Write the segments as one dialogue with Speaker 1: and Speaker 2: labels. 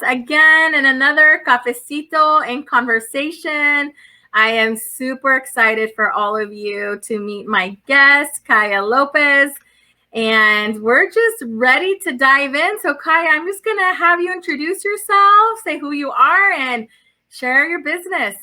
Speaker 1: again in another Cafecito and conversation. I am super excited for all of you to meet my guest, Chaya Lopez. And we're just ready to dive in. So, Chaya, I'm just going to have you introduce yourself, say who you are, and share your business.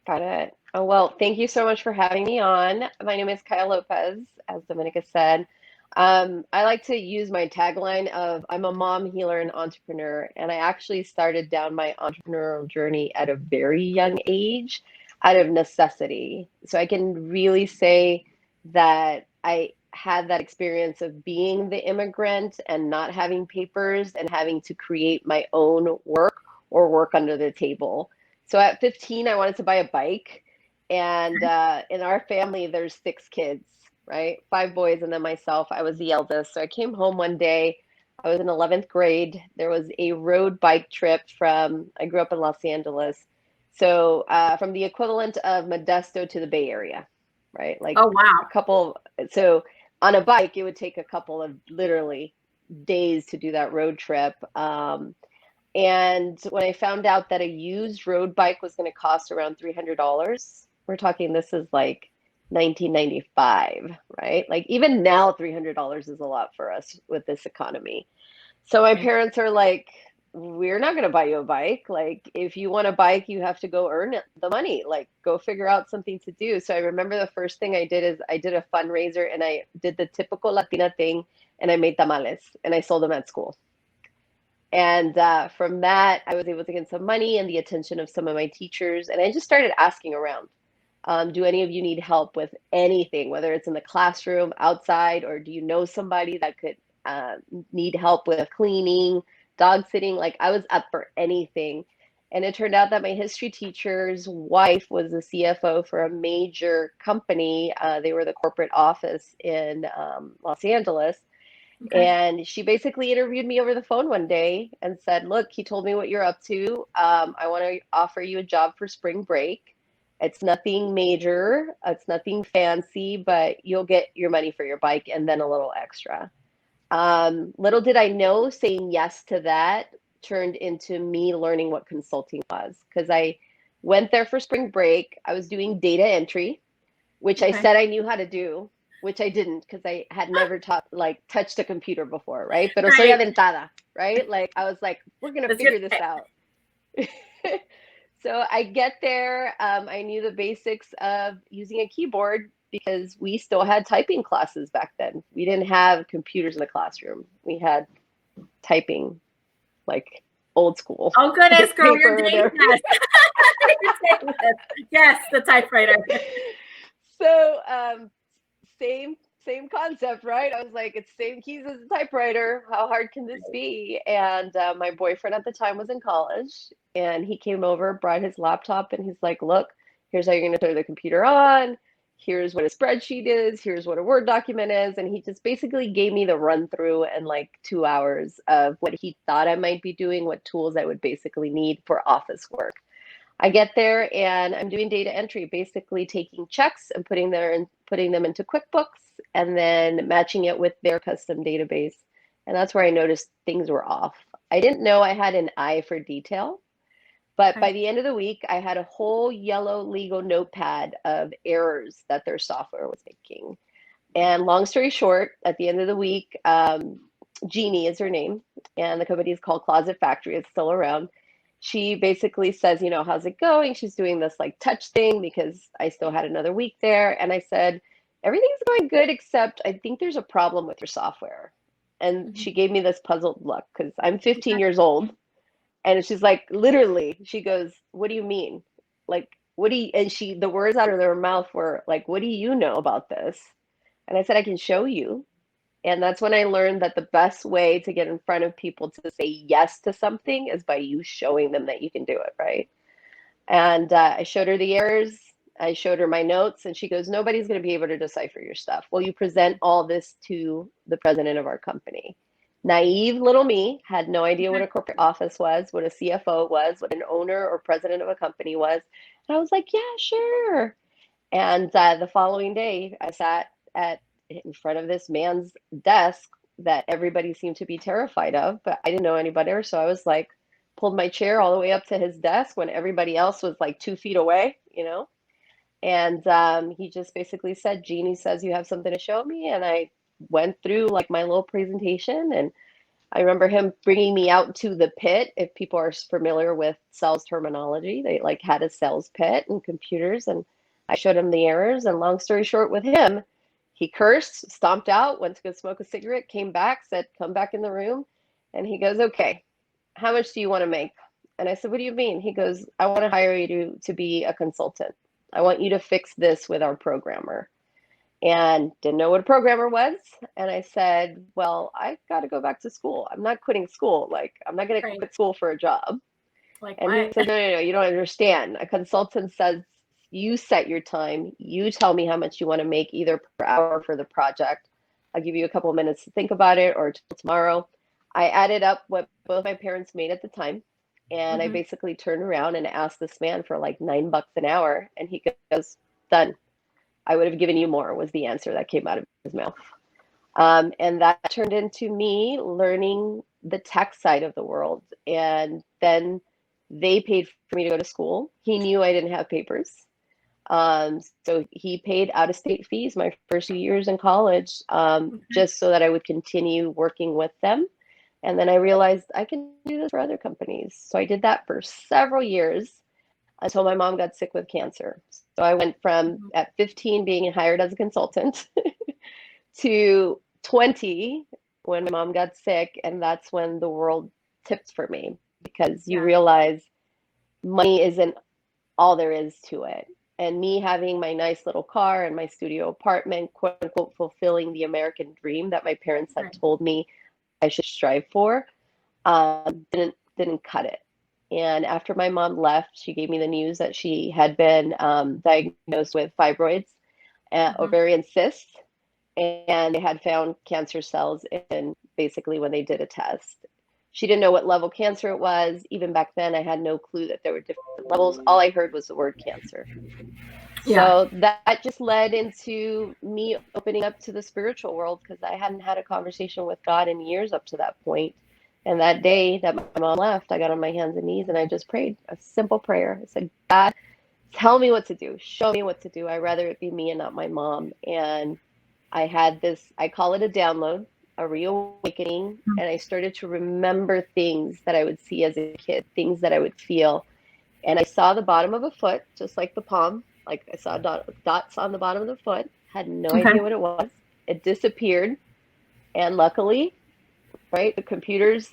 Speaker 2: Got it. Oh, well, thank you so much for having me on. My name is Kaya Lopez, as Dominica said. I like to use my tagline of I'm a mom, healer, and entrepreneur. And I actually started down my entrepreneurial journey at a very young age out of necessity. So I can really say that I had that experience of being the immigrant and not having papers and having to create my own work or work under the table. So at 15, I wanted to buy a bike. And in our family, there's six kids, right? Five boys and then myself. I was the eldest. So I came home one day. I was in 11th grade. There was a road bike trip I grew up in Los Angeles. So from the equivalent of Modesto to the Bay Area, right? Like
Speaker 1: Oh, wow.
Speaker 2: a couple. So on a bike, it would take a couple of literally days to do that road trip. And when I found out that a used road bike was going to cost around $300, we're talking this is like 1995, right? Like even now, $300 is a lot for us with this economy. So my
Speaker 1: Right.
Speaker 2: parents are like, we're not going to buy you a bike. Like, if you want a bike, you have to go earn the money. Like, go figure out something to do. So I remember the first thing I did is I did a fundraiser and I did the typical Latina thing and I made tamales and I sold them at school. And from that, I was able to get some money and the attention of some of my teachers. And I just started asking around. Do any of you need help with anything, whether it's in the classroom, outside, or do you know somebody that could uh, need help with cleaning, dog sitting? Like I was up for anything. And it turned out that my history teacher's wife was the CFO for a major company. They were the corporate office in Los Angeles.
Speaker 1: Okay.
Speaker 2: And she basically interviewed me over the phone one day and said, look, he told me what you're up to. I want to offer you a job for spring break. It's nothing major, it's nothing fancy, but you'll get your money for your bike and then a little extra. Little did I know, saying yes to that turned into me learning what consulting was because I went there for spring break. I was doing data entry, which I
Speaker 1: Okay.
Speaker 2: said I knew how to do, which I didn't because I had never touched a computer before, right? Pero soy
Speaker 1: Right.
Speaker 2: aventada, right? Like I was like, we're gonna
Speaker 1: Let's get
Speaker 2: figure this out. So I get there. I knew the basics of using a keyboard because we still had typing classes back then. We didn't have computers in the classroom. We had typing, like old school,
Speaker 1: Oh, goodness,
Speaker 2: with
Speaker 1: girl, you're
Speaker 2: paper and
Speaker 1: dating
Speaker 2: everything.
Speaker 1: us. You're dating us. Yes, the typewriter.
Speaker 2: So same concept, right? I was like, it's same keys as a typewriter. How hard can this be? And my boyfriend at the time was in college, and he came over, brought his laptop, and he's like, look, here's how you're going to turn the computer on. Here's what a spreadsheet is. Here's what a Word document is. And he just basically gave me the run through in like 2 hours of what he thought I might be doing, what tools I would basically need for office work. I get there and I'm doing data entry, basically taking checks and putting them into QuickBooks and then matching it with their custom database. And that's where I noticed things were off. I didn't know I had an eye for detail, but by
Speaker 1: Okay.
Speaker 2: the end of the week, I had a whole yellow legal notepad of errors that their software was making. And long story short, at the end of the week, Jeannie is her name, and the company is called Closet Factory. It's still around. She basically says, how's it going? She's doing this like touch thing because I still had another week there. And I said, everything's going good, except I think there's a problem with your software. And
Speaker 1: Mhm.
Speaker 2: she gave me this puzzled look because I'm 15 years old. And she's like, literally, she goes, what do you mean? Like, the words out of their mouth were like, what do you know about this? And I said, I can show you. And that's when I learned that the best way to get in front of people to say yes to something is by you showing them that you can do it, right? And I showed her the errors. I showed her my notes, and she goes, nobody's going to be able to decipher your stuff. Well, you present all this to the president of our company. Naive little me had no idea what a corporate office was, what a CFO was, what an owner or president of a company was. And I was like, yeah, sure. And the following day, I sat at in front of this man's desk that everybody seemed to be terrified of, but I didn't know any better. So I was like, pulled my chair all the way up to his desk when everybody else was like 2 feet away, you know? And he just basically said, Jeannie says you have something to show me. And I went through like my little presentation, and I remember him bringing me out to the pit. If people are familiar with sales terminology, they like had a sales pit and computers, and I showed him the errors. And long story short, with him, he cursed, stomped out, went to go smoke a cigarette, came back, said, "Come back in the room." And he goes, "Okay, how much do you want to make?" And I said, "What do you mean?" He goes, "I want to hire you to be a consultant. I want you to fix this with our programmer." And didn't know what a programmer was. And I said, "Well, I got to go back to school. I'm not quitting school. Like, I'm not going to
Speaker 1: Right.
Speaker 2: quit school for a job."
Speaker 1: Like
Speaker 2: And he
Speaker 1: what?
Speaker 2: said, "No, no, no, you don't understand. A consultant says you set your time. You tell me how much you want to make either per hour for the project. I'll give you a couple of minutes to think about it or till tomorrow." I added up what both my parents made at the time. And I
Speaker 1: Mm-hmm.
Speaker 2: basically turned around and asked this man for like $9 an hour. And he goes, "Done. I would have given you more," was the answer that came out of his mouth. And that turned into me learning the tech side of the world. And then they paid for me to go to school. He knew I didn't have papers. So he paid out of state fees my first few years in college,
Speaker 1: Okay.
Speaker 2: just so that I would continue working with them. And then I realized I can do this for other companies. So I did that for several years until my mom got sick with cancer. So I went from
Speaker 1: Mm-hmm.
Speaker 2: at 15 being hired as a consultant to 20 when my mom got sick. And that's when the world tipped for me, because you
Speaker 1: Yeah.
Speaker 2: realize money isn't all there is to it. And me having my nice little car and my studio apartment, quote unquote, fulfilling the American dream that my parents had
Speaker 1: Right.
Speaker 2: told me I should strive for, didn't cut it. And after my mom left, she gave me the news that she had been diagnosed with fibroids,
Speaker 1: Mm-hmm.
Speaker 2: ovarian cysts, and they had found cancer cells in basically when they did a test. She didn't know what level cancer it was. Even back then, I had no clue that there were different levels. All I heard was the word cancer.
Speaker 1: Yeah.
Speaker 2: So that just led into me opening up to the spiritual world, because I hadn't had a conversation with God in years up to that point. And that day that my mom left, I got on my hands and knees and I just prayed a simple prayer. I said, "God, tell me what to do. Show me what to do. I'd rather it be me and not my mom." And I had this, I call it a download, a reawakening. And I started to remember things that I would see as a kid, things that I would feel. And I saw the bottom of a foot, just like the palm. Like I saw dots on the bottom of the foot, had no
Speaker 1: Okay.
Speaker 2: idea what it was. It disappeared. And luckily, right, the computers,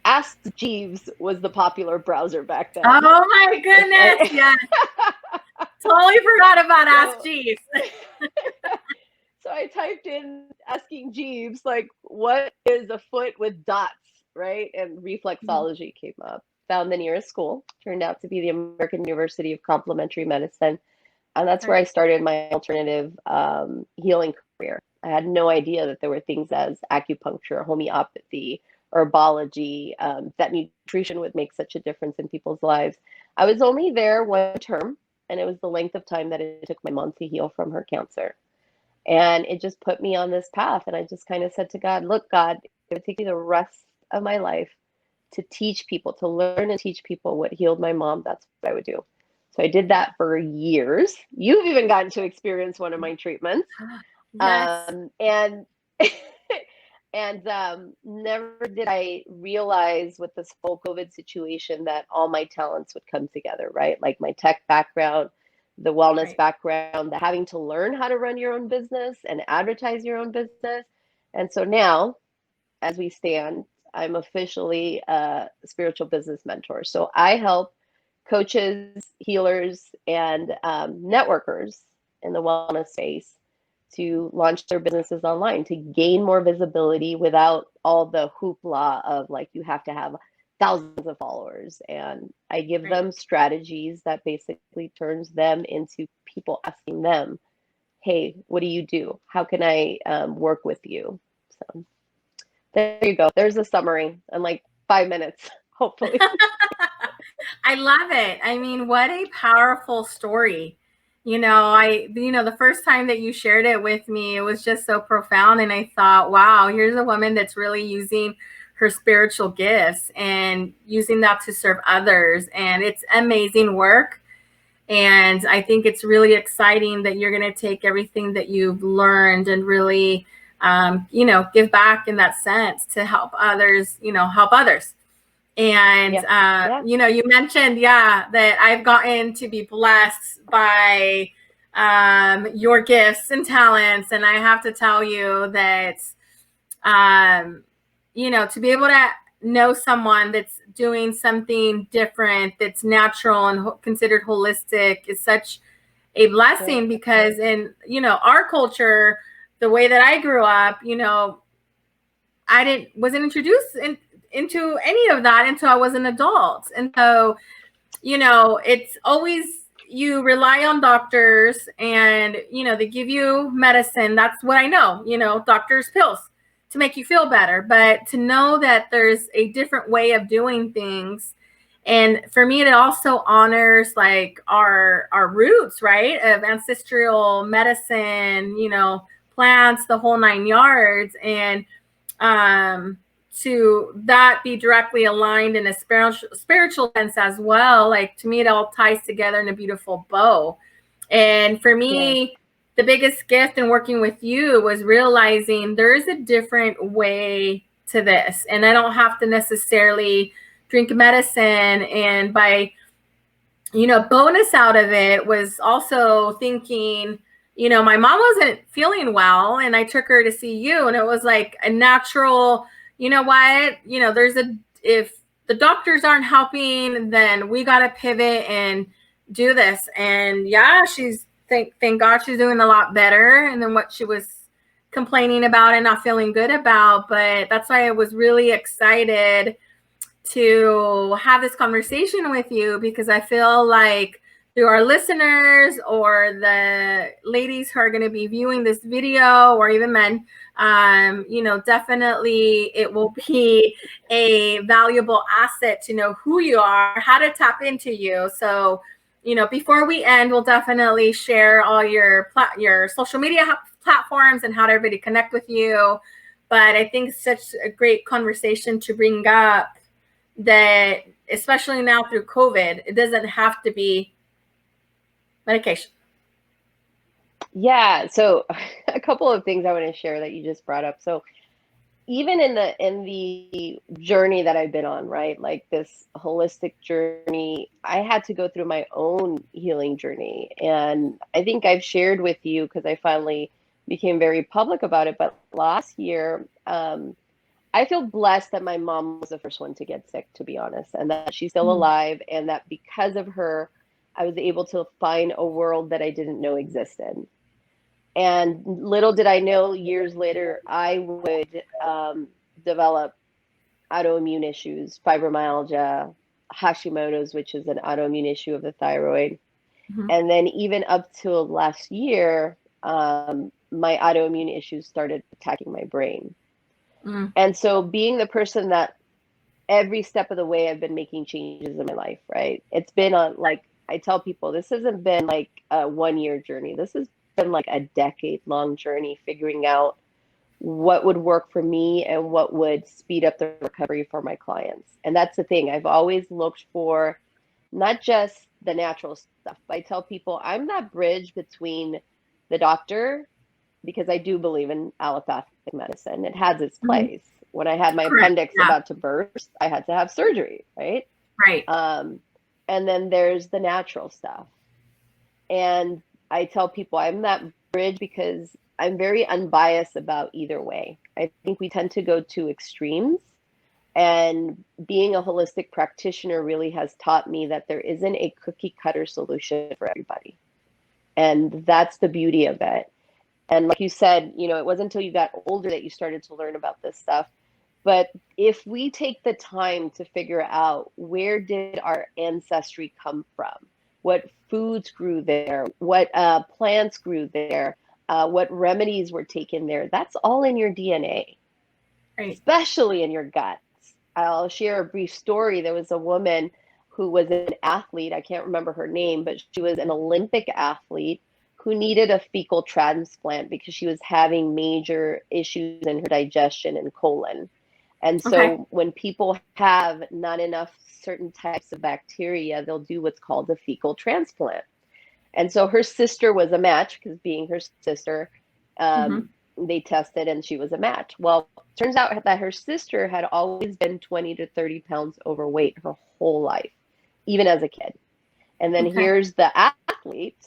Speaker 2: Ask Jeeves was the popular browser back then.
Speaker 1: Oh my goodness. Yeah. Totally forgot about Ask
Speaker 2: So
Speaker 1: Jeeves.
Speaker 2: so I typed in asking Jeeves, like, what is a foot with dots, right? And
Speaker 1: Mhm.
Speaker 2: reflexology came up. Found the nearest school, turned out to be the American University of Complementary Medicine. And that's where
Speaker 1: Okay.
Speaker 2: I started my alternative healing career. I had no idea that there were things as acupuncture, homeopathy, herbology, that nutrition would make such a difference in people's lives. I was only there one term, and it was the length of time that it took my mom to heal from her cancer. And it just put me on this path. And I just kind of said to God, "Look, God, it would take me the rest of my life to teach people, to learn and teach people what healed my mom. That's what I would do." So I did
Speaker 1: Yeah.
Speaker 2: that for years. You've even gotten to experience one of my treatments.
Speaker 1: Yes.
Speaker 2: And and never did I realize with this whole COVID situation that all my talents would come together, right? Like my tech background, the wellness
Speaker 1: Right.
Speaker 2: background, the having to learn how to run your own business and advertise your own business. And so now, as we stand, I'm officially a spiritual business mentor. So I help coaches, healers, and networkers in the wellness space to launch their businesses online, to gain more visibility without all the hoopla of like you have to have thousands of followers. And I give
Speaker 1: Right.
Speaker 2: them strategies that basically turns them into people asking them, "Hey, what do you do? How can I work with you?" So there you go. There's a summary in like 5 minutes, hopefully.
Speaker 1: I love it. I mean, what a powerful story. The first time that you shared it with me, it was just so profound. And I thought, wow, here's a woman that's really using her spiritual gifts and using that to serve others. And it's amazing work. And I think it's really exciting that you're going to take everything that you've learned and really, give back in that sense to help others, help others. And,
Speaker 2: Yeah. Yeah.
Speaker 1: you mentioned, that I've gotten to be blessed by your gifts and talents. And I have to tell you that, to be able to know someone that's doing something different, that's natural and considered holistic is such a
Speaker 2: Yeah.
Speaker 1: blessing because in, our culture, the way that I grew up, wasn't introduced into any of that until I was an adult. And so, it's always you rely on doctors and, they give you medicine. That's what I know, doctors' pills to make you feel better. But to know that there's a different way of doing things. And for me, it also honors like our roots, right? Of ancestral medicine, plants, the whole 9 yards. And to that be directly aligned in a spiritual sense as well. Like to me, it all ties together in a beautiful bow. And for
Speaker 2: Yeah.
Speaker 1: me, the biggest gift in working with you was realizing there is a different way to this. And I don't have to necessarily drink medicine. And by bonus out of it was also thinking, my mom wasn't feeling well and I took her to see you and it was like a natural, what, if the doctors aren't helping, then we got to pivot and do this. And yeah, thank God she's doing a lot better than what she was complaining about and not feeling good about. But that's why I was really excited to have this conversation with you because I feel like through our listeners or the ladies who are going to be viewing this video or even men, definitely it will be a valuable asset to know who you are, how to tap into you. So, before we end, we'll definitely share all your social media platforms and how to everybody connect with you. But I think it's such a great conversation to bring up that, especially now through COVID, it doesn't have to be medication.
Speaker 2: Yeah. So a couple of things I want to share that you just brought up. So even in the journey that I've been on, right? Like this holistic journey, I had to go through my own healing journey. And I think I've shared with you because I finally became very public about it. But last year, I feel blessed that my mom was the first one to get sick, to be honest, and that she's still
Speaker 1: Mm.
Speaker 2: alive, and that because of her, I was able to find a world that I didn't know existed. And little did I know, years later, I would develop autoimmune issues, fibromyalgia, Hashimoto's, which is an autoimmune issue of the thyroid.
Speaker 1: Mhm.
Speaker 2: And then even up till last year, my autoimmune issues started attacking my brain.
Speaker 1: Mm.
Speaker 2: And so being the person that every step of the way I've been making changes in my life, right? It's been on, like, I tell people, this hasn't been like a 1 year journey. This has been like a decade long journey figuring out what would work for me and what would speed up the recovery for my clients. And that's the thing. I've always looked for not just the natural stuff, but I tell people I'm that bridge between the doctor, because I do believe in allopathic medicine. It has its
Speaker 1: Mhm.
Speaker 2: place. When I had my
Speaker 1: Correct.
Speaker 2: appendix
Speaker 1: Yeah.
Speaker 2: about to burst, I had to have surgery, right?
Speaker 1: Right.
Speaker 2: Um, and then there's the natural stuff. And I tell people I'm that bridge because I'm very unbiased about either way. I think we tend to go to extremes. And being a holistic practitioner really has taught me that there isn't a cookie cutter solution for everybody. And that's the beauty of it. And like you said, it wasn't until you got older that you started to learn about this stuff. But if we take the time to figure out where did our ancestry come from, what foods grew there, what plants grew there, what remedies were taken there, that's all in your DNA,
Speaker 1: Right.
Speaker 2: especially in your guts. I'll share a brief story. There was a woman who was an athlete. I can't remember her name, but she was an Olympic athlete who needed a fecal transplant because she was having major issues in her digestion and colon. And
Speaker 1: Okay.
Speaker 2: so when people have not enough certain types of bacteria, they'll do what's called a fecal transplant. And so her sister was a match because being her sister,
Speaker 1: Mm-hmm.
Speaker 2: they tested and she was a match. Well, turns out that her sister had always been 20 to 30 pounds overweight her whole life, even as a kid. And then
Speaker 1: Okay.
Speaker 2: here's the athlete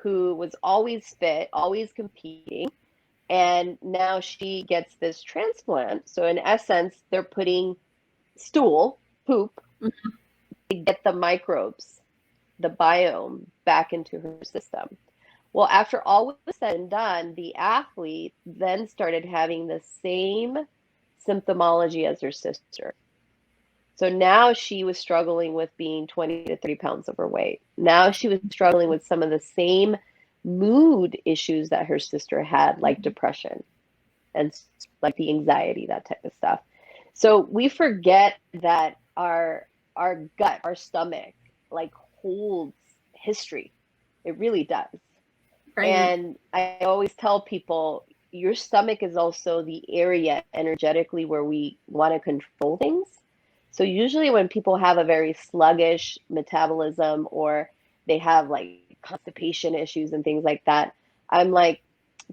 Speaker 2: who was always fit, always competing, and now she gets this transplant. So in essence, they're putting stool, poop,
Speaker 1: Mm-hmm.
Speaker 2: to get the microbes, the biome back into her system. Well, after all was said and done, the athlete then started having the same symptomology as her sister. So now she was struggling with being 20 to 30 pounds overweight. Now she was struggling with some of the same mood issues that her sister had, like depression and like the anxiety, that type of stuff. So we forget that our gut, our stomach, like holds history. It really does.
Speaker 1: Right.
Speaker 2: And I always tell people your stomach is also the area energetically where we want to control things. So usually when people have a very sluggish metabolism or they have like constipation issues and things like that, I'm like,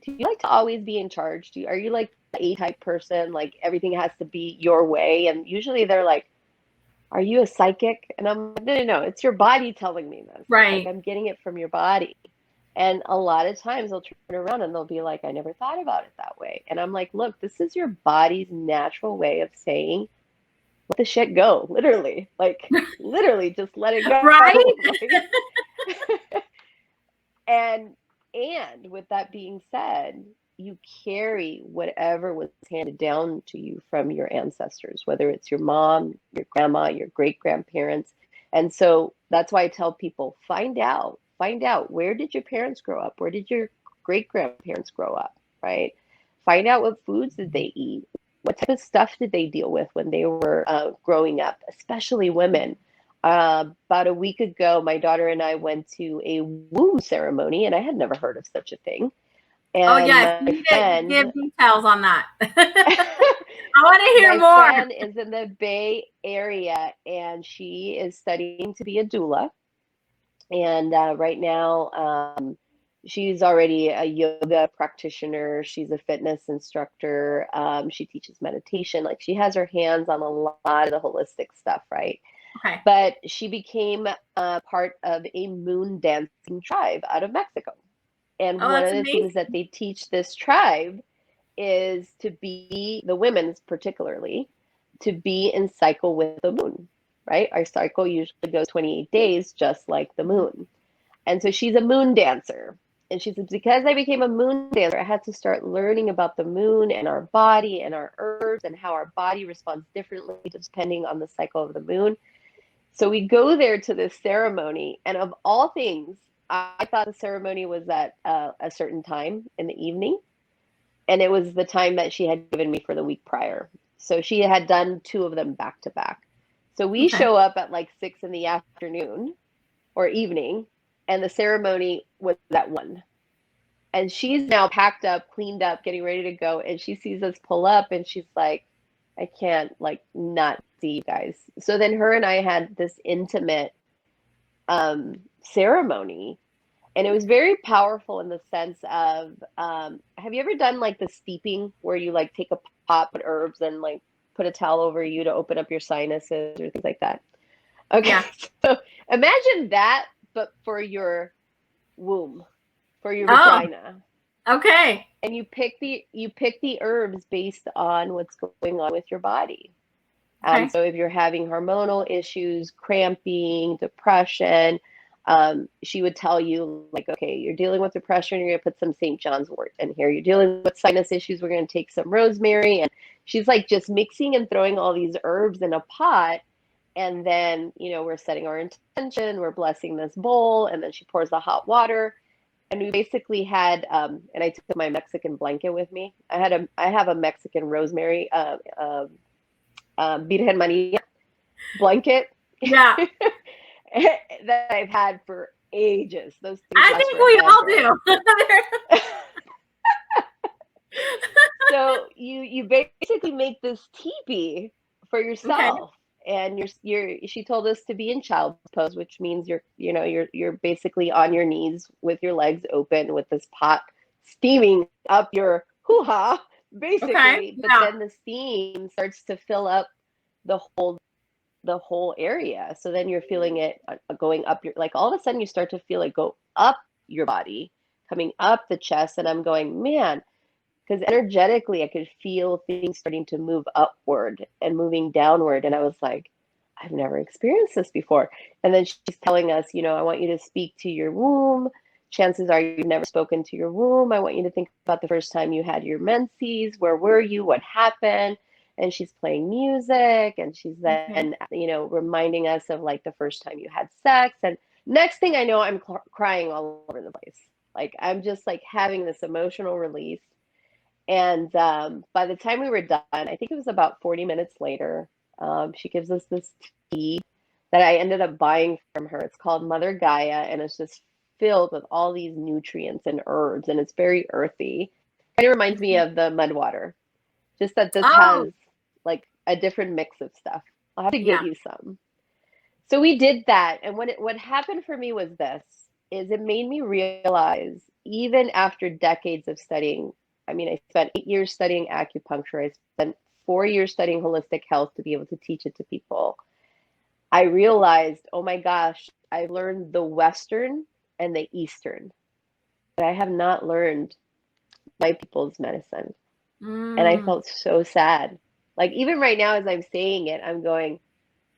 Speaker 2: do you like to always be in charge? Are you like the A-type person? Like everything has to be your way? And usually they're like, are you a psychic? And I'm like, no, no, no, it's your body telling me this. Like
Speaker 1: Right.
Speaker 2: I'm getting it from your body. And a lot of times they'll turn around and they'll be like, I never thought about it that way. And I'm like, look, this is your body's natural way of saying, let the shit go, literally. Like, literally, just let it go.
Speaker 1: Right.
Speaker 2: Like, and with that being said, you carry whatever was handed down to you from your ancestors, whether it's your mom, your grandma, your great grandparents. And so that's why I tell people find out where did your parents grow up? Where did your great grandparents grow up? Right? Find out what foods did they eat? What type of stuff did they deal with when they were growing up, especially women? About a week ago, my daughter and I went to a womb ceremony, and I had never heard of such a thing.
Speaker 1: Oh
Speaker 2: And
Speaker 1: yes,
Speaker 2: my
Speaker 1: you need to
Speaker 2: friend,
Speaker 1: give details on that. I want to hear
Speaker 2: my
Speaker 1: more.
Speaker 2: friend is in the Bay Area, and she is studying to be a doula. And right now, she's already a yoga practitioner. She's a fitness instructor. She teaches meditation. Like she has her hands on a lot of the holistic stuff, right?
Speaker 1: Okay.
Speaker 2: But she became part of a moon dancing tribe out of Mexico. And
Speaker 1: Oh,
Speaker 2: one
Speaker 1: that's
Speaker 2: of the
Speaker 1: amazing.
Speaker 2: things that they teach this tribe is to be, the women's particularly, to be in cycle with the moon, right? Our cycle usually goes 28 days, just like the moon. And so she's a moon dancer. And she says, because I became a moon dancer, I had to start learning about the moon and our body and our herbs and how our body responds differently depending on the cycle of the moon. So we go there to this ceremony, and of all things, I thought the ceremony was at a certain time in the evening, and it was the time that she had given me for the week prior. So she had done two of them back to back. So we
Speaker 1: Okay.
Speaker 2: show up at like 6 in the afternoon or evening, and the ceremony was at 1. And she's now packed up, cleaned up, getting ready to go, and she sees us pull up, and she's like, I can't like not see you guys. So then her and I had this intimate ceremony, and it was very powerful in the sense of have you ever done like the steeping where you like take a pot, put herbs, and like put a towel over you to open up your sinuses or things like that? Okay,
Speaker 1: Yeah.
Speaker 2: so imagine that, but for your womb, for your
Speaker 1: Oh,
Speaker 2: vagina.
Speaker 1: okay.
Speaker 2: And you pick the herbs based on what's going on with your body.
Speaker 1: Okay.
Speaker 2: So if you're having hormonal issues, cramping, depression, she would tell you like, okay, you're dealing with depression, you're gonna put some St. John's wort in here. You're dealing with sinus issues, we're gonna take some rosemary. And she's like just mixing and throwing all these herbs in a pot. And then, we're setting our intention, we're blessing this bowl, and then she pours the hot water. And we basically had, and I took my Mexican blanket with me. I have a Mexican rosemary, Virgen Maria blanket.
Speaker 1: Yeah.
Speaker 2: that I've had for ages. Those things
Speaker 1: I
Speaker 2: last
Speaker 1: think we
Speaker 2: forever.
Speaker 1: all do.
Speaker 2: So you basically make this teepee for
Speaker 1: Okay.
Speaker 2: yourself, and she told us to be in child's pose, which means you're basically on your knees with your legs open with this pot steaming up your hoo-ha,
Speaker 1: Okay.
Speaker 2: basically. But
Speaker 1: Yeah.
Speaker 2: then the steam starts to fill up the whole area. So then you're feeling it going up your, like all of a sudden you start to feel it go up your body, coming up the chest, and I'm going, man, because energetically I could feel things starting to move upward and moving downward. And I was like, I've never experienced this before. And then she's telling us, I want you to speak to your womb. Chances are you've never spoken to your womb. I want you to think about the first time you had your menses. Where were you? What happened? And she's playing music, and she's
Speaker 1: Okay.
Speaker 2: then, reminding us of like the first time you had sex. And next thing I know, I'm crying all over the place. Like I'm just like having this emotional release. And by the time we were done, I think it was about 40 minutes later, she gives us this tea that I ended up buying from her. It's called Mother Gaia, and it's just filled with all these nutrients and herbs, and it's very earthy. Kind of reminds me
Speaker 1: Okay.
Speaker 2: of the mud water, just that this
Speaker 1: Oh,
Speaker 2: has like a different mix of stuff. I'll have to get
Speaker 1: yeah.
Speaker 2: you some. So we did that, and what happened for me was this, is it made me realize, even after decades of studying, I mean, I spent 8 years studying acupuncture, I spent 4 years studying holistic health to be able to teach it to people. I realized, oh my gosh, I've learned the Western and the Eastern, but I have not learned my people's medicine. And I
Speaker 1: Mm,
Speaker 2: felt so sad. Like, even right now, as I'm saying it, I'm going,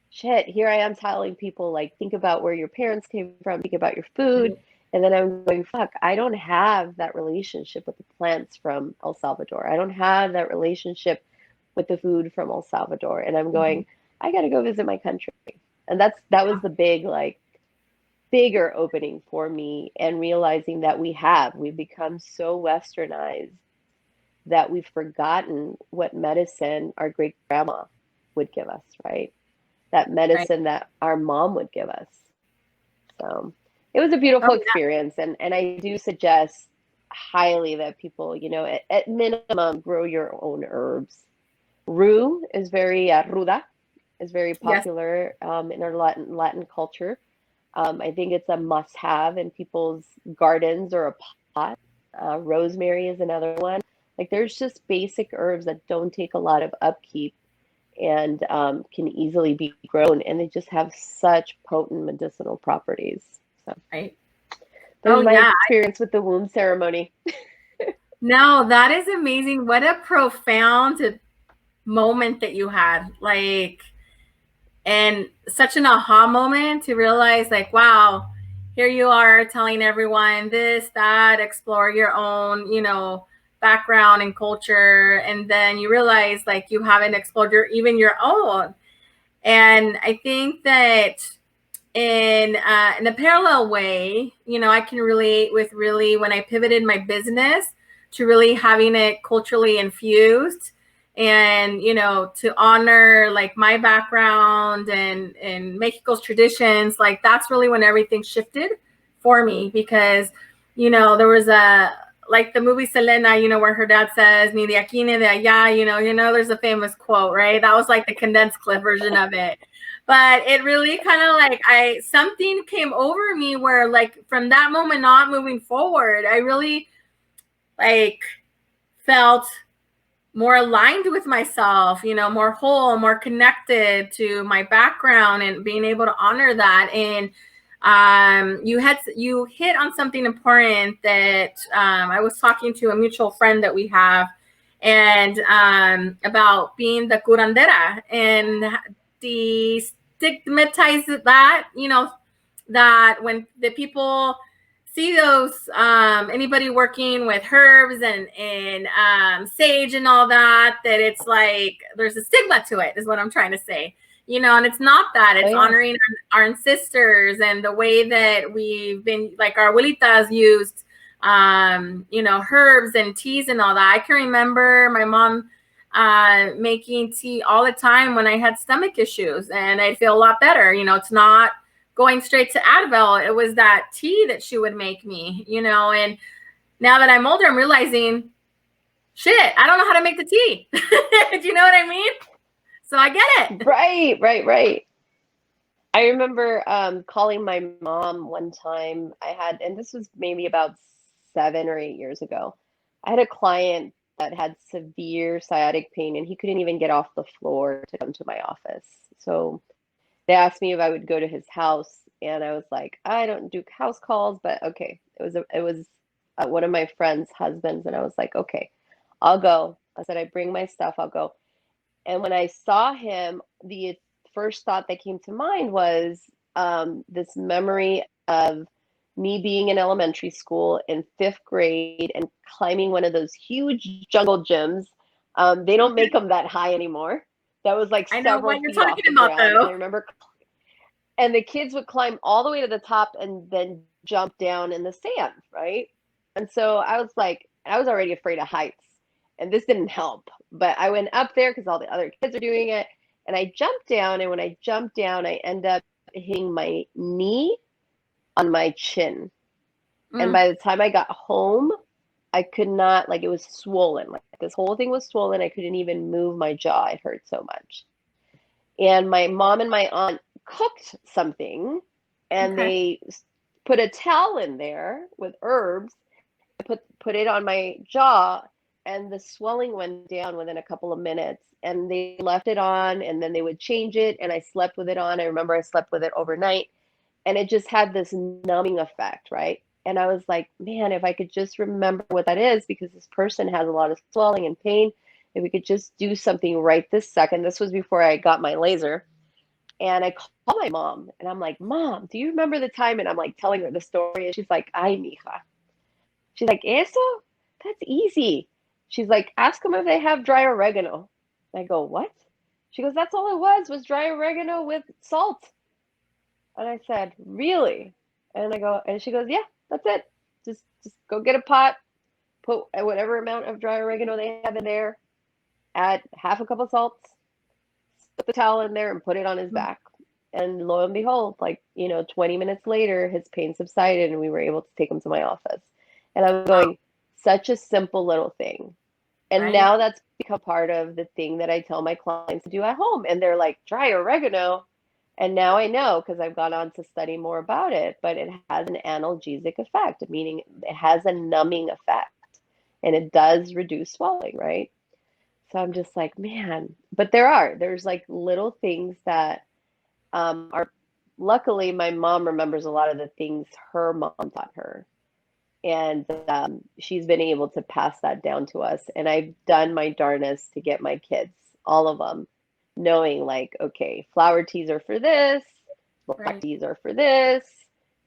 Speaker 2: shit, here I am telling people, like, think about where your parents came from, think about your food.
Speaker 1: right.
Speaker 2: And then I'm going, fuck, I don't have that relationship with the plants from El Salvador. I don't have that relationship with the food from El Salvador. And I'm
Speaker 1: Mhm.
Speaker 2: going, I got to go visit my country. And that was the big, like, bigger opening for me, and realizing that we've become so westernized that we've forgotten what medicine our great grandma would give us, right? That
Speaker 1: Right.
Speaker 2: medicine that our mom would give us. So it was a
Speaker 1: Oh,
Speaker 2: beautiful
Speaker 1: yeah.
Speaker 2: experience. And I do suggest highly that people, at minimum, grow your own herbs. Rue is very, ruda, is very
Speaker 1: Yes.
Speaker 2: popular in our Latin culture. I think it's a must have in people's gardens or a pot. Rosemary is another one. Like there's just basic herbs that don't take a lot of upkeep, and can easily be grown, and they just have such potent medicinal properties. So
Speaker 1: Right. Oh,
Speaker 2: there's my
Speaker 1: yeah.
Speaker 2: experience with the womb ceremony.
Speaker 1: No, that is amazing. What a profound moment that you had. Like, and such an aha moment to realize, like, wow, here you are telling everyone this, that, explore your own, background and culture. And then you realize, like, you haven't explored even your own. And I think that in a parallel way, I can relate with really when I pivoted my business to really having it culturally infused, and to honor like my background and Mexico's traditions. Like that's really when everything shifted for me, because there was a, like the movie Selena, where her dad says ni de aquí ni de allá, there's a famous quote, right? That was like the condensed clip version of it. But it really kind of like something came over me where, like, from that moment on moving forward, I really like felt more aligned with myself, more whole, more connected to my background, and being able to honor that. And you hit on something important that I was talking to a mutual friend that we have, and about being the curandera and the stigmatize that, that when the people see those anybody working with herbs and sage and all that, that it's like there's a stigma to it, is what I'm trying to say. And it's not that.
Speaker 2: Oh
Speaker 1: It's
Speaker 2: yeah,
Speaker 1: honoring our ancestors and the way that we've been, like our abuelitas used herbs and teas and all that. I can remember my mom making tea all the time when I had stomach issues, and I'd feel a lot better. It's not going straight to Advil. It was that tea that she would make me, and now that I'm older, I'm realizing, shit, I don't know how to make the tea. Do you know what I mean? So I get it.
Speaker 2: Right. I remember calling my mom one time. And this was maybe about 7 or 8 years ago. I had a client that had severe sciatic pain, and he couldn't even get off the floor to come to my office. So they asked me if I would go to his house, and I was like, I don't do house calls, but okay. It was one of my friend's husbands, and I was like, okay, I'll go. I said, I bring my stuff, I'll go. And when I saw him, the first thought that came to mind was this memory of me being in elementary school in 5th grade and climbing one of those huge jungle gyms. They don't make them that high anymore. That was like
Speaker 1: I know
Speaker 2: several
Speaker 1: what you're
Speaker 2: feet off
Speaker 1: talking
Speaker 2: the
Speaker 1: about,
Speaker 2: ground. And
Speaker 1: though.
Speaker 2: I remember, and the kids would climb all the way to the top and then jump down in the sand, right? And so I was like, I was already afraid of heights, and this didn't help. But I went up there because all the other kids are doing it, and I jumped down. And when I jumped down, I end up hitting my knee on my chin. And by the time I got home, I could not, like, it was swollen. Like, this whole thing was swollen. I couldn't even move my jaw. It hurt so much. And my mom and my aunt cooked something, and
Speaker 1: Okay.
Speaker 2: they put a towel in there with herbs, put it on my jaw, and the swelling went down within a couple of minutes. And they left it on, and then they would change it, and I slept with it on. I remember I slept with it overnight, and it just had this numbing effect, right? And I was like, man, if I could just remember what that is, because this person has a lot of swelling and pain, if we could just do something right this second. This was before I got my laser. And I call my mom, and I'm like, Mom, do you remember the time? And I'm like telling her the story, and she's like, ay, mija. She's like, eso? That's easy. She's like, ask them if they have dry oregano. I go, what? She goes, that's all it was dry oregano with salt. And I said, really? And I go, and she goes, yeah, that's it. Just go get a pot, put whatever amount of dry oregano they have in there, add half a cup of salt, put the towel in there, and put it on his back. And lo and behold, 20 minutes later, his pain subsided, and we were able to take him to my office. And I was going, such a simple little thing. And
Speaker 1: Right.
Speaker 2: now that's become part of the thing that I tell my clients to do at home. And they're like, dry oregano. And now I know, because I've gone on to study more about it, but it has an analgesic effect, meaning it has a numbing effect, and it does reduce swelling, right? So I'm just like, man, but there's like little things that are, luckily my mom remembers a lot of the things her mom taught her. And she's been able to pass that down to us. And I've done my darnest to get my kids, all of them, knowing like, okay, flower teas are for this, black teas are for this,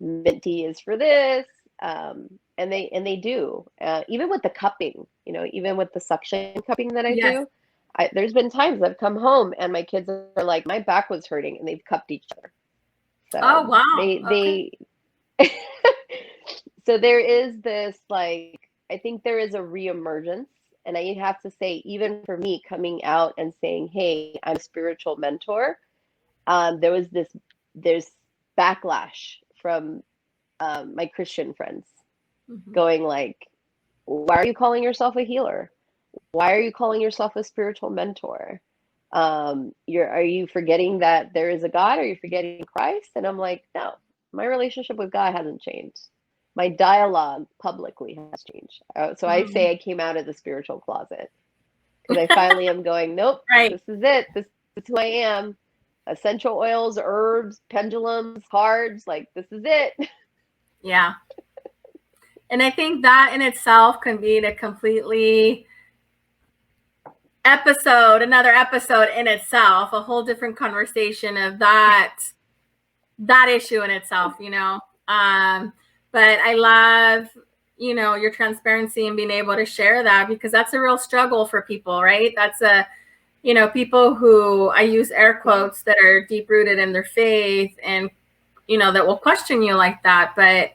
Speaker 2: mint tea is for this. And they do, even with the cupping, even with the suction cupping that I
Speaker 1: Yes.
Speaker 2: do. There's been times I've come home and my kids are like, my back was hurting, and they've cupped each other. So
Speaker 1: Oh, wow. Okay.
Speaker 2: so there is this, like, I think there is a reemergence. And I have to say, even for me coming out and saying, hey, I'm a spiritual mentor, there's backlash from my Christian friends going like, why are you calling yourself a healer? Why are you calling yourself a spiritual mentor? Are you forgetting that there is a God? Are you forgetting Christ? And I'm like, no, my relationship with God hasn't changed. My dialogue publicly has changed. So I say I came out of the spiritual closet, because I finally am going, nope,
Speaker 1: Right.
Speaker 2: this is it. This is who I am. Essential oils, herbs, pendulums, cards, like, this is it.
Speaker 1: Yeah. And I think that in itself can be a completely another episode in itself, a whole different conversation of that issue in itself, but I love, your transparency and being able to share that, because that's a real struggle for people, right? That's people who, I use air quotes, that are deep rooted in their faith, and, that will question you like that. But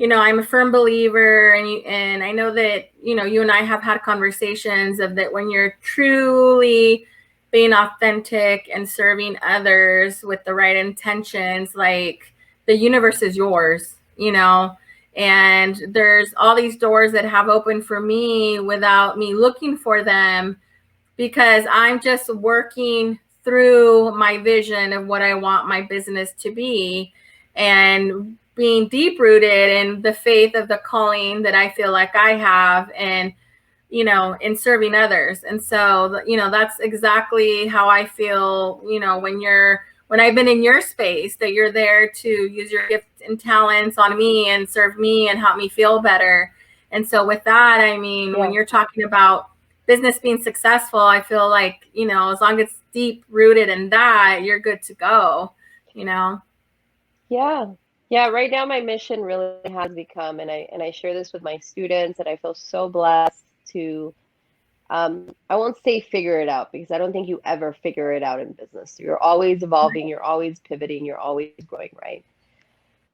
Speaker 1: I'm a firm believer, and I know that, you and I have had conversations of that when you're truly being authentic and serving others with the right intentions, like, the universe is yours, you know, and there's all these doors that have opened for me without me looking for them, because I'm just working through my vision of what I want my business to be, and being deep rooted in the faith of the calling that I feel like I have, and you know, in serving others. And so, you know, that's exactly how I feel, you know, when I've been in your space, that you're there to use your gifts and talents on me and serve me and help me feel better. And so with that, I mean, when
Speaker 2: Yeah.
Speaker 1: you're talking about business being successful, I feel like, you know, as long as it's deep rooted in that, you're good to go, you know?
Speaker 2: Yeah. Yeah, right now my mission really has become, and I share this with my students, and I feel so blessed to I won't say figure it out, because I don't think you ever figure it out in business. You're always evolving, you're always pivoting, you're always growing, right?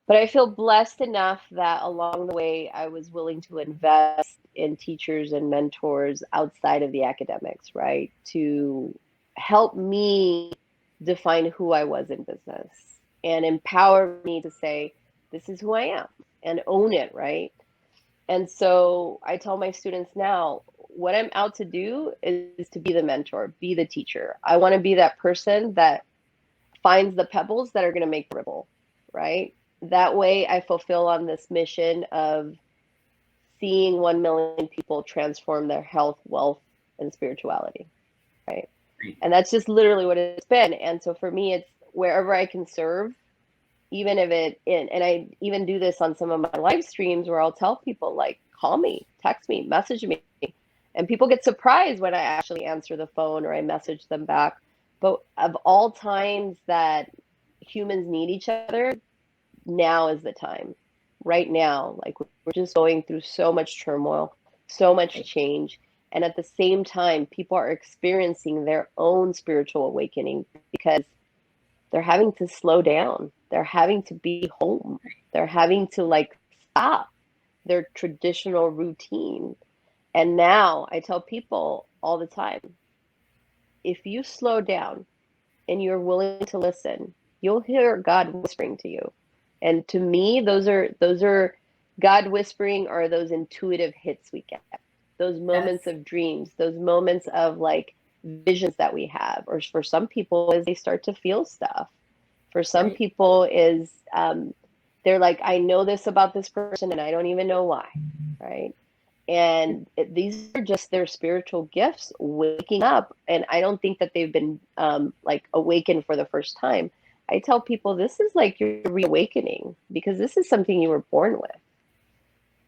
Speaker 2: But I feel blessed enough that along the way I was willing to invest in teachers and mentors outside of the academics, right? To help me define who I was in business and empower me to say, this is who I am, and own it, right? And so I tell my students now, what I'm out to do is to be the mentor, be the teacher. I want to be that person that finds the pebbles that are going to make the ripple, right? That way I fulfill on this mission of seeing 1 million people transform their health, wealth, and spirituality, right? And that's just literally what it's been. And so for me, it's wherever I can serve, even if and I even do this on some of my live streams where I'll tell people, like, call me, text me, message me. And people get surprised when I actually answer the phone or I message them back. But of all times that humans need each other, now is the time. Right now, like, we're just going through so much turmoil, so much change. And at the same time, people are experiencing their own spiritual awakening because they're having to slow down. They're having to be home. They're having to, like, stop their traditional routine. And now I tell people all the time, if you slow down and you're willing to listen, you'll hear God whispering to you. And to me, those are God whispering, are those intuitive hits we get. Those moments
Speaker 1: Yes.
Speaker 2: of dreams, those moments of, like, visions that we have, or for some people is they start to feel stuff. For some
Speaker 1: Right.
Speaker 2: people is they're like, I know this about this person and I don't even know why, right? And these are just their spiritual gifts waking up. And I don't think that they've been like awakened for the first time. I tell people this is like your reawakening, because this is something you were born with.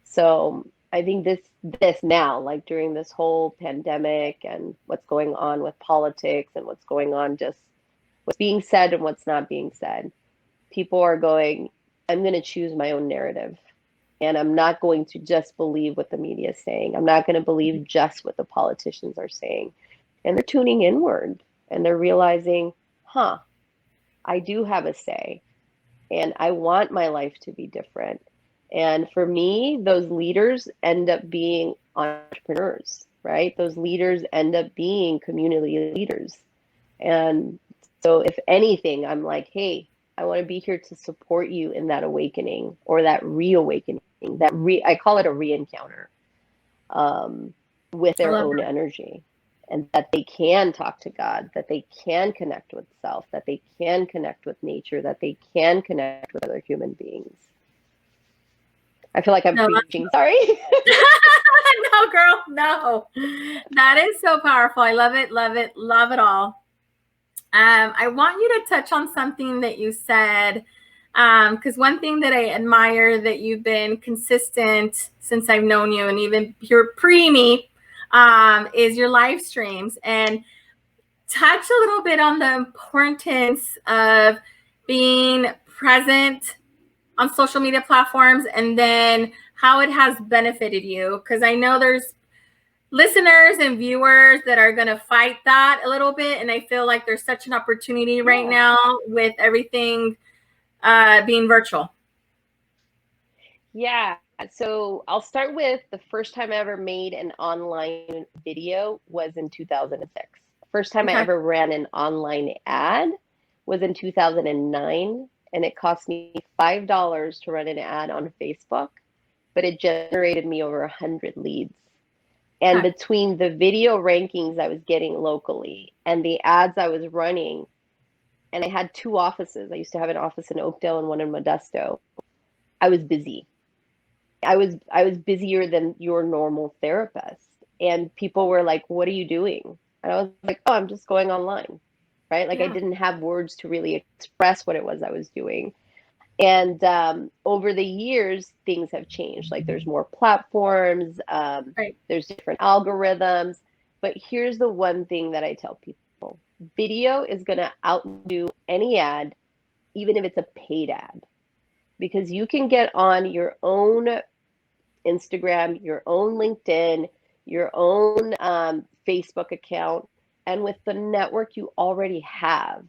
Speaker 2: So I think this now, like during this whole pandemic and what's going on with politics and what's going on, just what's being said and what's not being said, people are going, I'm going to choose my own narrative. And I'm not going to just believe what the media is saying. I'm not going to believe just what the politicians are saying. And they're tuning inward and they're realizing, huh, I do have a say and I want my life to be different. And for me, those leaders end up being entrepreneurs, right? Those leaders end up being community leaders. And so, if anything, I'm like, hey, I want to be here to support you in that awakening or that reawakening. I call it a re-encounter with
Speaker 1: I
Speaker 2: their
Speaker 1: love
Speaker 2: own energy, and that they can talk to God, that they can connect with self, that they can connect with nature, that they can connect with other human beings. I feel like I'm
Speaker 1: that. No,
Speaker 2: preaching. Sorry.
Speaker 1: no, girl, no. That is so powerful. I love it, love it, love it all. I want you to touch on something that you said, because one thing that I admire that you've been consistent since I've known you, and even you're pre me, is your live streams. And touch a little bit on the importance of being present on social media platforms, and then how it has benefited you. Because I know there's listeners and viewers that are going to fight that a little bit. And I feel like there's such an opportunity right
Speaker 2: Yeah.
Speaker 1: now with everything being virtual.
Speaker 2: Yeah. So I'll start with the first time I ever made an online video was in 2006. First time I
Speaker 1: Okay.
Speaker 2: ever ran an online ad was in 2009. and it cost me $5 to run an ad on Facebook, but it generated me over 100 leads. And
Speaker 1: Okay.
Speaker 2: between the video rankings I was getting locally and the ads I was running, and I had two offices. I used to have an office in Oakdale and one in Modesto. I was busy. I was busier than your normal therapist. And people were like, "What are you doing?" And I was like, "Oh, I'm just going online." Right? Like I
Speaker 1: Yeah.
Speaker 2: didn't have words to really express what it was I was doing. And over the years, things have changed. Like there's more platforms,
Speaker 1: Right.
Speaker 2: there's different algorithms. But here's the one thing that I tell people: video is going to outdo any ad, even if it's a paid ad, because you can get on your own Instagram, your own LinkedIn, your own Facebook account, and with the network you already have,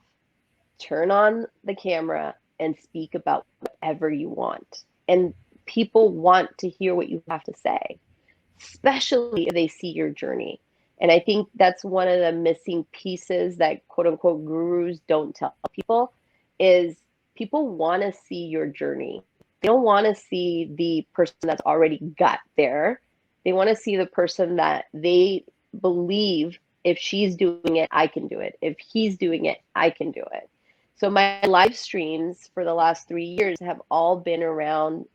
Speaker 2: turn on the camera and speak about whatever you want. And people want to hear what you have to say, especially if they see your journey. And I think that's one of the missing pieces that quote unquote gurus don't tell people is people want to see your journey. They don't want to see the person that's already got there. They want to see the person that they believe if she's doing it, I can do it. If he's doing it, I can do it. So my live streams for the last 3 years have all been around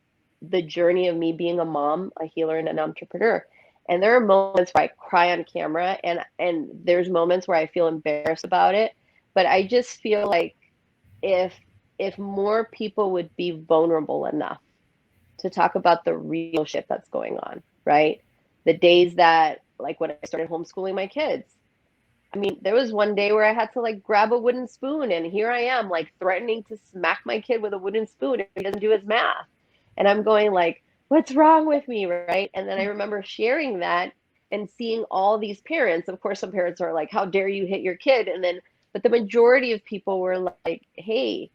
Speaker 2: the journey of me being a mom, a healer, and an entrepreneur. And there are moments where I cry on camera, and there's moments where I feel embarrassed about it. But I just feel like if if more people would be vulnerable enough to talk about the real shit that's going on, right? The days that, like when I started homeschooling my kids, I mean, there was one day where I had to like grab a wooden spoon, and here I am, like threatening to smack my kid with a wooden spoon if he doesn't do his math. And I'm going like, what's wrong with me, right? And then I remember sharing that and seeing all these parents. Of course, some parents are like, how dare you hit your kid? And then, but the majority of people were like, hey,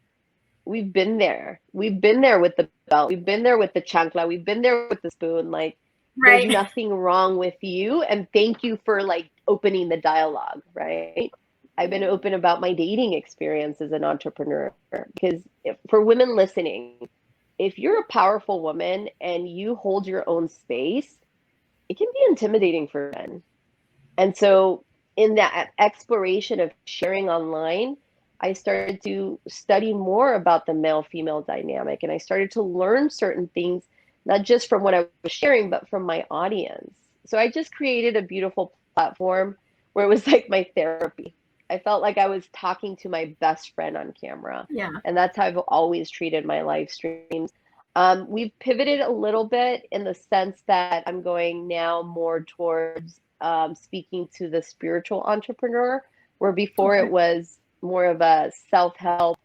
Speaker 2: we've been there. We've been there with the belt. We've been there with the chancla. We've been there with the spoon. Like, there's
Speaker 1: Right.
Speaker 2: nothing wrong with you. And thank you for like opening the dialogue, right? I've been open about my dating experience as an entrepreneur because for women listening, if you're a powerful woman and you hold your own space, it can be intimidating for men. And so, in that exploration of sharing online, I started to study more about the male female dynamic. And I started to learn certain things, not just from what I was sharing, but from my audience. So, I just created a beautiful platform where it was like my therapy. I felt like I was talking to my best friend on camera.
Speaker 1: Yeah.
Speaker 2: And that's how I've always treated my live streams. We've pivoted a little bit in the sense that I'm going now more towards speaking to the spiritual entrepreneur, where before it
Speaker 1: Okay.
Speaker 2: was more of a self help,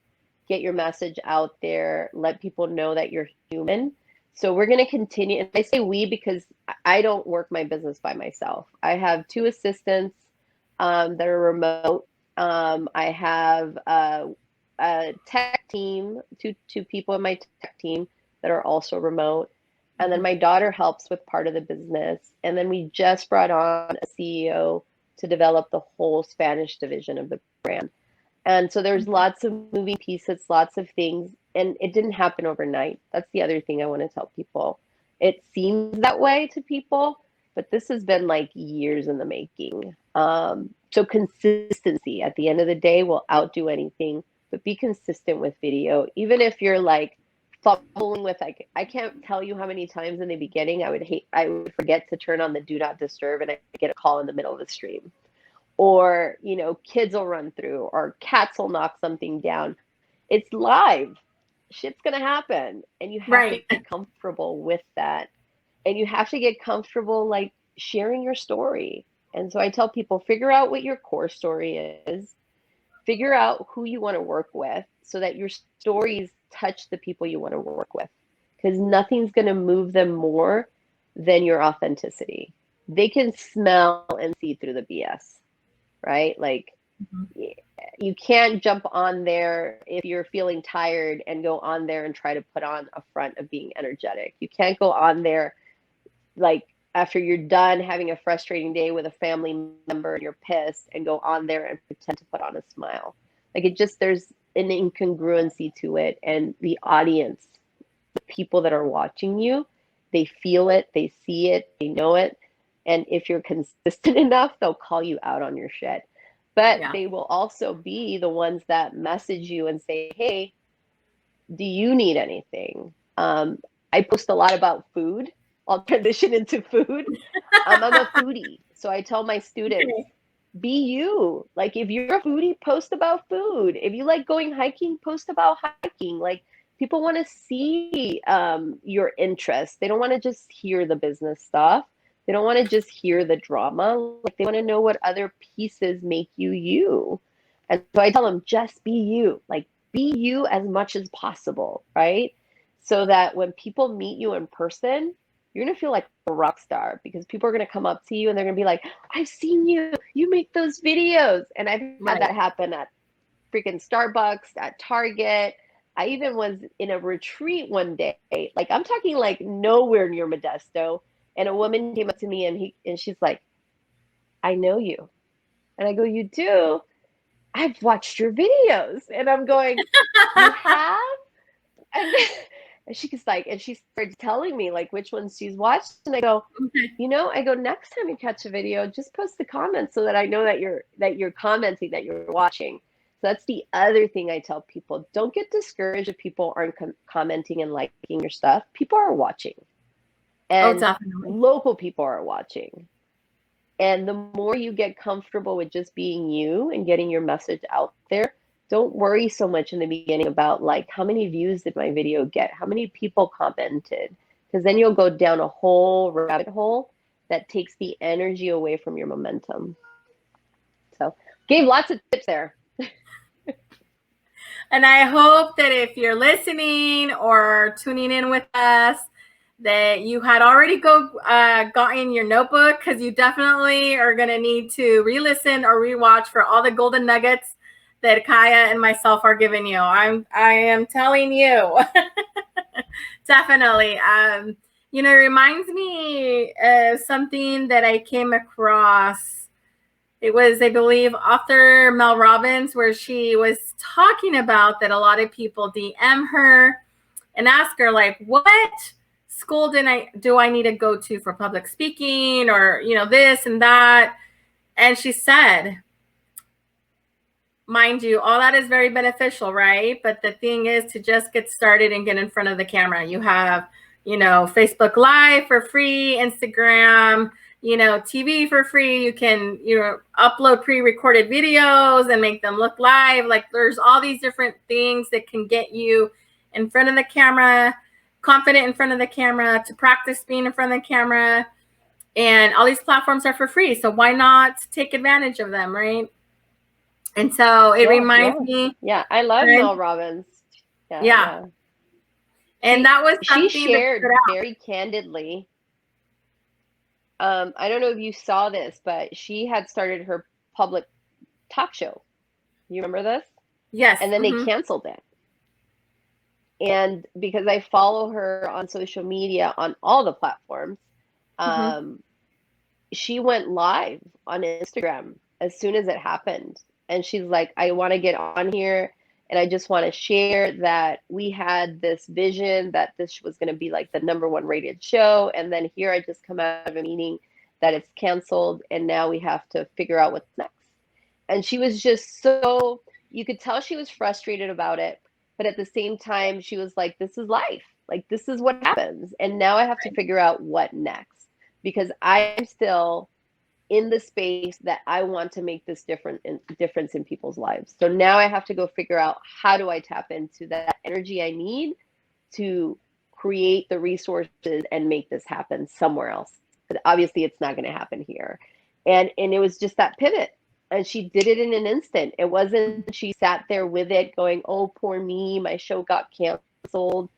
Speaker 2: get your message out there, let people know that you're human. So we're going to continue. And I say we because I don't work my business by myself. I have two assistants that are remote. I have a tech team, two people in my tech team that are also remote. And then
Speaker 1: Mhm.
Speaker 2: my daughter helps with part of the business. And then we just brought on a CEO to develop the whole Spanish division of the brand. And so there's
Speaker 1: Okay.
Speaker 2: lots of moving pieces, lots of things, and it didn't happen overnight. That's the other thing I want to tell people. It seems that way to people, but this has been like years in the making. So consistency at the end of the day will outdo anything, but be consistent with video. Even if you're like fumbling with like I can't tell you how many times in the beginning I would forget to turn on the do not disturb and I get a call in the middle of the stream, or kids will run through or cats will knock something down. It's live. Shit's going to happen, and you have to
Speaker 1: Right.
Speaker 2: get comfortable with that, and you have to get comfortable like sharing your story. And so I tell people, figure out what your core story is, figure out who you want to work with so that your stories touch the people you want to work with, because nothing's going to move them more than your authenticity. They can smell and see through the BS, right? Like,
Speaker 1: Mhm.
Speaker 2: you can't jump on there if you're feeling tired and go on there and try to put on a front of being energetic. You can't go on there like after you're done having a frustrating day with a family member and you're pissed and go on there and pretend to put on a smile. Like, it just, an incongruency to it, and the audience, the people that are watching you, they feel it, they see it, they know it. And if you're consistent enough, they'll call you out on your shit. But
Speaker 1: Yeah.
Speaker 2: they will also be the ones that message you and say, hey, do you need anything? I post a lot about food. I'll transition into food. I'm a foodie. So I tell my students,
Speaker 1: Okay.
Speaker 2: be you. Like, if you're a foodie, post about food. If you like going hiking, post about hiking. Like, people want to see your interests. They don't want to just hear the business stuff. They don't want to just hear the drama. Like, they want to know what other pieces make you you. And so I tell them, just be you. Like, be you as much as possible, right? So that when people meet you in person, you're going to feel like a rock star, because people are going to come up to you and they're going to be like, I've seen you. You make those videos. And I've had
Speaker 1: Right.
Speaker 2: that happen at freaking Starbucks, at Target. I even was in a retreat one day. Like, I'm talking like nowhere near Modesto. And a woman came up to me and she's like, I know you. And I go, you do? I've watched your videos. And I'm going, you have? And and she's like, and she started telling me like which ones she's watched. And I go,
Speaker 1: Okay.
Speaker 2: I go, next time you catch a video, just post the comments so that I know that you're commenting, that you're watching. So that's the other thing I tell people. Don't get discouraged if people aren't commenting and liking your stuff. People are watching.
Speaker 1: Oh,
Speaker 2: And
Speaker 1: definitely.
Speaker 2: local people are watching. And the more you get comfortable with just being you and getting your message out there, don't worry so much in the beginning about like, how many views did my video get? How many people commented? Because then you'll go down a whole rabbit hole that takes the energy away from your momentum. So, gave lots of tips there.
Speaker 1: And I hope that if you're listening or tuning in with us, that you had already gotten your notebook, because you definitely are going to need to re-listen or rewatch for all the golden nuggets that Chaya and myself are giving you. I am telling you. Definitely. It reminds me of something that I came across. It was, I believe, author Mel Robbins, where she was talking about that a lot of people DM her and ask her, like, what school do I need to go to for public speaking, or, this and that. And she said, mind you, all that is very beneficial, right? But the thing is to just get started and get in front of the camera. You have, Facebook Live for free, Instagram, TV for free. You can, upload pre-recorded videos and make them look live. Like, there's all these different things that can get you in front of the camera, confident in front of the camera, to practice being in front of the camera. And all these platforms are for free. So why not take advantage of them, right? And so it reminds me.
Speaker 2: Yeah, I love Mel Robbins.
Speaker 1: Yeah. And
Speaker 2: She,
Speaker 1: that was
Speaker 2: she
Speaker 1: something that stood
Speaker 2: shared
Speaker 1: out.
Speaker 2: very candidly. I don't know if you saw this, but she had started her public talk show. You remember this?
Speaker 1: Yes.
Speaker 2: And then they canceled it. And because I follow her on social media on all the platforms, she went live on Instagram as soon as it happened. And she's like, I want to get on here and I just want to share that we had this vision that this was going to be like the #1 rated show. And then here I just come out of a meeting that it's canceled and now we have to figure out what's next. And she was just so, you could tell she was frustrated about it. But at the same time, she was like, this is life. Like, this is what happens. And now I have to figure out what next, because I'm still in the space that I want to make this difference in people's lives. So now I have to go figure out, how do I tap into that energy I need to create the resources and make this happen somewhere else. But obviously it's not going to happen here. And it was just that pivot. And she did it in an instant. It wasn't she sat there with it going, oh, poor me, my show got canceled.